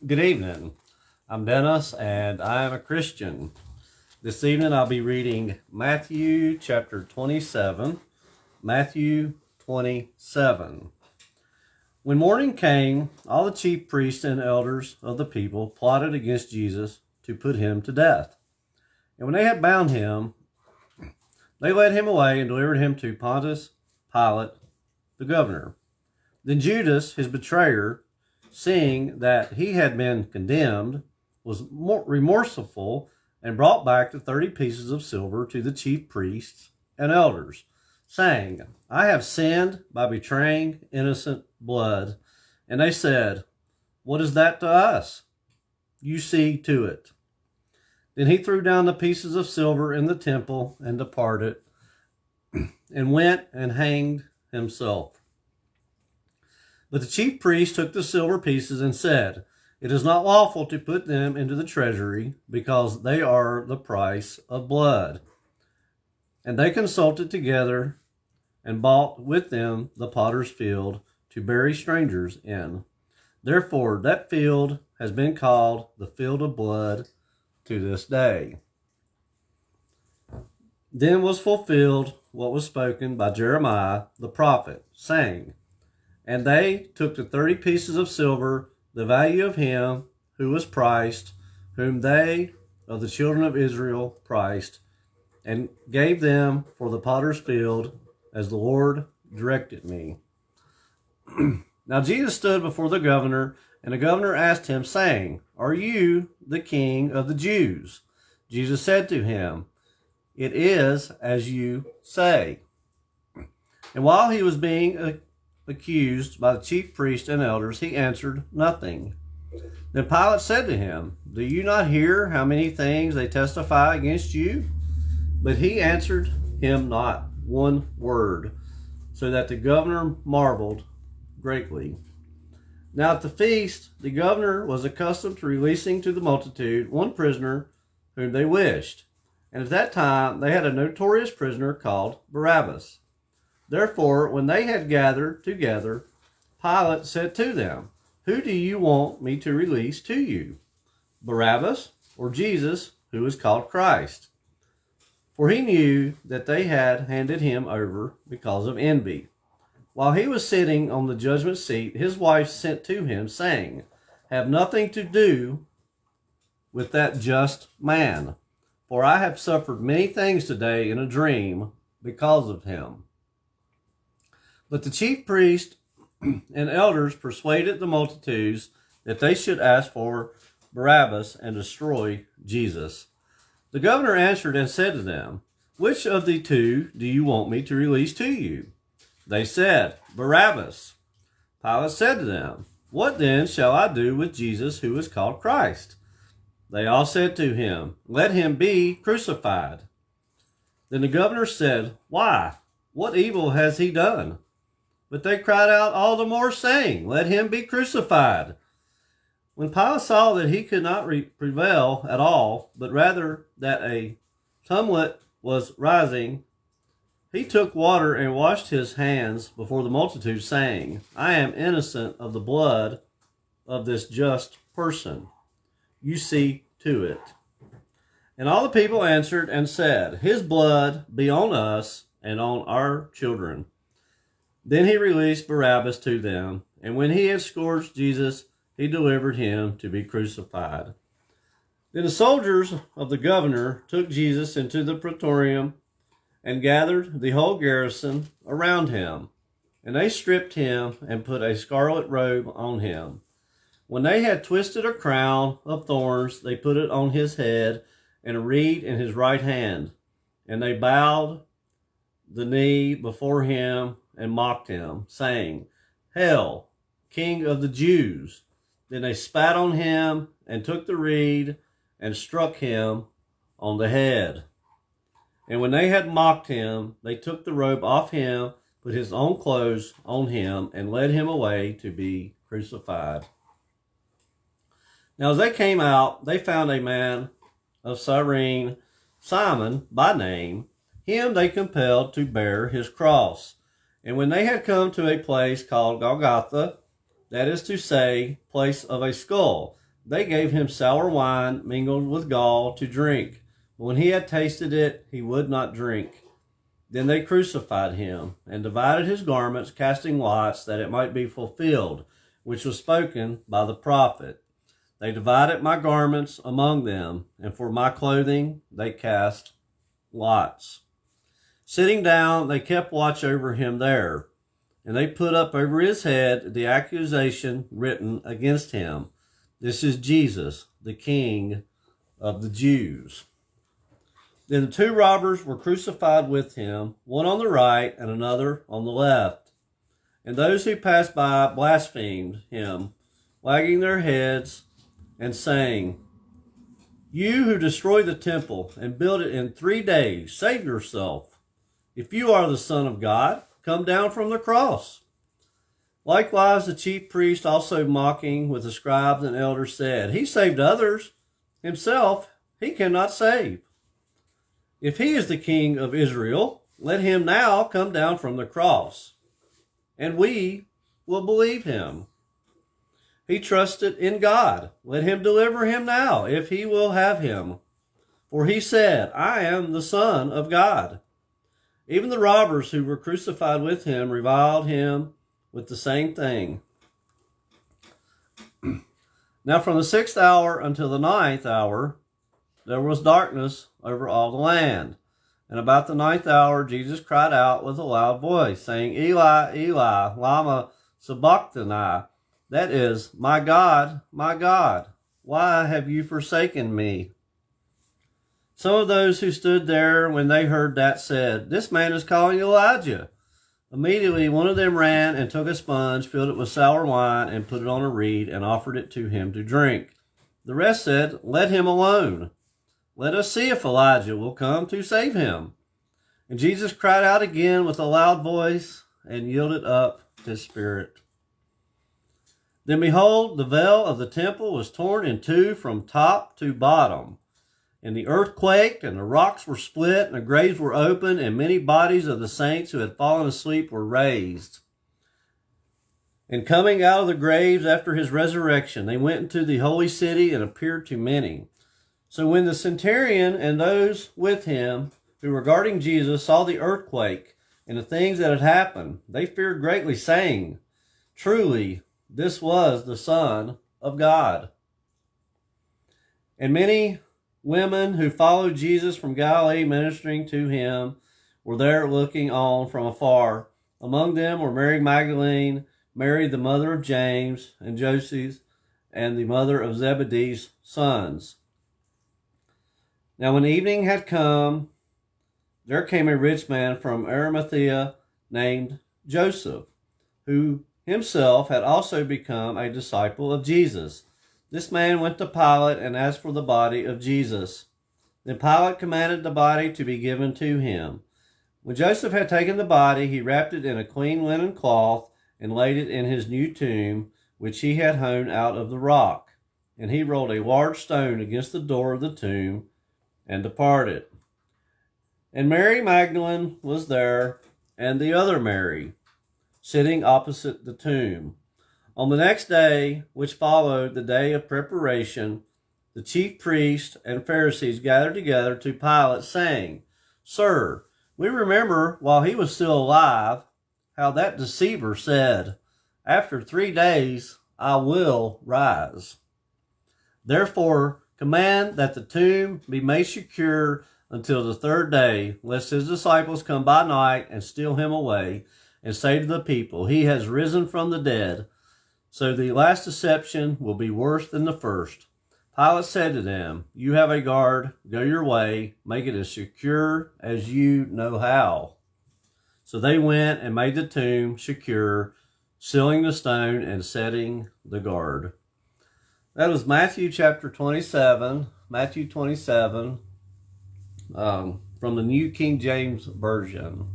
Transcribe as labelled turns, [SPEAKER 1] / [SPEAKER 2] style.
[SPEAKER 1] Good evening. I'm Dennis, and I am a Christian. This evening I'll be reading Matthew chapter 27. Matthew 27. When morning came, all the chief priests and elders of the people plotted against Jesus to put him to death. And when they had bound him, they led him away and delivered him to Pontius Pilate, the governor. Then Judas, his betrayer, seeing that he had been condemned, was remorseful and brought back the 30 pieces of silver to the chief priests and elders, saying, I have sinned by betraying innocent blood. And they said, What is that to us? You see to it. Then he threw down the pieces of silver in the temple and departed, and went and hanged himself. But the chief priests took the silver pieces and said, It is not lawful to put them into the treasury, because they are the price of blood. And they consulted together and bought with them the potter's field to bury strangers in. Therefore that field has been called the field of blood to this day. Then was fulfilled what was spoken by Jeremiah the prophet, saying, And they took the 30 pieces of silver, the value of him who was priced, whom they of the children of Israel priced, and gave them for the potter's field, as the Lord directed me. Now Jesus stood before the governor, and the governor asked him, saying, Are you the king of the Jews? Jesus said to him, It is as you say. And while he was being accused by the chief priests and elders, he answered nothing. Then Pilate said to him, Do you not hear how many things they testify against you? But he answered him not one word, so that the governor marveled greatly. Now at the feast, the governor was accustomed to releasing to the multitude one prisoner whom they wished. And at that time they had a notorious prisoner called Barabbas. Therefore, when they had gathered together, Pilate said to them, Who do you want me to release to you, Barabbas or Jesus, who is called Christ? For he knew that they had handed him over because of envy. While he was sitting on the judgment seat, his wife sent to him, saying, Have nothing to do with that just man, for I have suffered many things today in a dream because of him. But the chief priests and elders persuaded the multitudes that they should ask for Barabbas and destroy Jesus. The governor answered and said to them, Which of the two do you want me to release to you? They said, Barabbas. Pilate said to them, What then shall I do with Jesus who is called Christ? They all said to him, Let him be crucified. Then the governor said, Why? What evil has he done? But they cried out all the more, saying, Let him be crucified. When Pilate saw that he could not prevail at all, but rather that a tumult was rising, he took water and washed his hands before the multitude, saying, I am innocent of the blood of this just person. You see to it. And all the people answered and said, His blood be on us and on our children. Then he released Barabbas to them, and when he had scourged Jesus, he delivered him to be crucified. Then the soldiers of the governor took Jesus into the praetorium and gathered the whole garrison around him. And they stripped him and put a scarlet robe on him. When they had twisted a crown of thorns, they put it on his head and a reed in his right hand. And they bowed the knee before him and mocked him, saying, Hail, King of the Jews! Then they spat on him and took the reed and struck him on the head. And when they had mocked him, they took the robe off him, put his own clothes on him, and led him away to be crucified. Now as they came out, they found a man of Cyrene, Simon by name. Him they compelled to bear his cross. And when they had come to a place called Golgotha, that is to say, place of a skull, they gave him sour wine mingled with gall to drink. But when he had tasted it, he would not drink. Then they crucified him, and divided his garments, casting lots, that it might be fulfilled, which was spoken by the prophet. They divided my garments among them, and for my clothing they cast lots. Sitting down, they kept watch over him there, and they put up over his head the accusation written against him. This is Jesus, the King of the Jews. Then the two robbers were crucified with him, one on the right and another on the left. And those who passed by blasphemed him, wagging their heads and saying, "You who destroy the temple and build it in 3 days, save yourself. If you are the Son of God, come down from the cross." Likewise, the chief priest, also mocking with the scribes and elders, said, "He saved others. Himself he cannot save. If he is the King of Israel, let him now come down from the cross, and we will believe him. He trusted in God. Let him deliver him now, if he will have him. For he said, I am the Son of God." Even the robbers who were crucified with him reviled him with the same thing. Now from the 6th hour until the 9th hour, there was darkness over all the land. And about the 9th hour, Jesus cried out with a loud voice, saying, "Eli, Eli, lama sabachthani?" That is, my God, why have you forsaken me?" Some of those who stood there when they heard that said, "This man is calling Elijah." Immediately one of them ran and took a sponge, filled it with sour wine, and put it on a reed, and offered it to him to drink. The rest said, "Let him alone. Let us see if Elijah will come to save him." And Jesus cried out again with a loud voice and yielded up his spirit. Then behold, the veil of the temple was torn in two from top to bottom. And the earth quaked, and the rocks were split, and the graves were opened, and many bodies of the saints who had fallen asleep were raised. And coming out of the graves after his resurrection, they went into the holy city and appeared to many. So when the centurion and those with him who were guarding Jesus saw the earthquake and the things that had happened, they feared greatly, saying, "Truly, this was the Son of God." And many women who followed Jesus from Galilee, ministering to him, were there looking on from afar. Among them were Mary Magdalene, Mary the mother of James and Joses, and the mother of Zebedee's sons. Now when evening had come, there came a rich man from Arimathea named Joseph, who himself had also become a disciple of Jesus. This man went to Pilate and asked for the body of Jesus. Then Pilate commanded the body to be given to him. When Joseph had taken the body, he wrapped it in a clean linen cloth and laid it in his new tomb, which he had hewn out of the rock. And he rolled a large stone against the door of the tomb and departed. And Mary Magdalene was there, and the other Mary, sitting opposite the tomb. On the next day, which followed the day of preparation, the chief priests and Pharisees gathered together to Pilate, saying, "Sir, we remember while he was still alive, how that deceiver said, 'After 3 days I will rise.' Therefore, command that the tomb be made secure until the 3rd day, lest his disciples come by night and steal him away, and say to the people, 'He has risen from the dead.' So the last deception will be worse than the first." Pilate said to them, "You have a guard. Go your way. Make it as secure as you know how." So they went and made the tomb secure, sealing the stone and setting the guard. That was Matthew chapter 27. Matthew 27 from the New King James Version.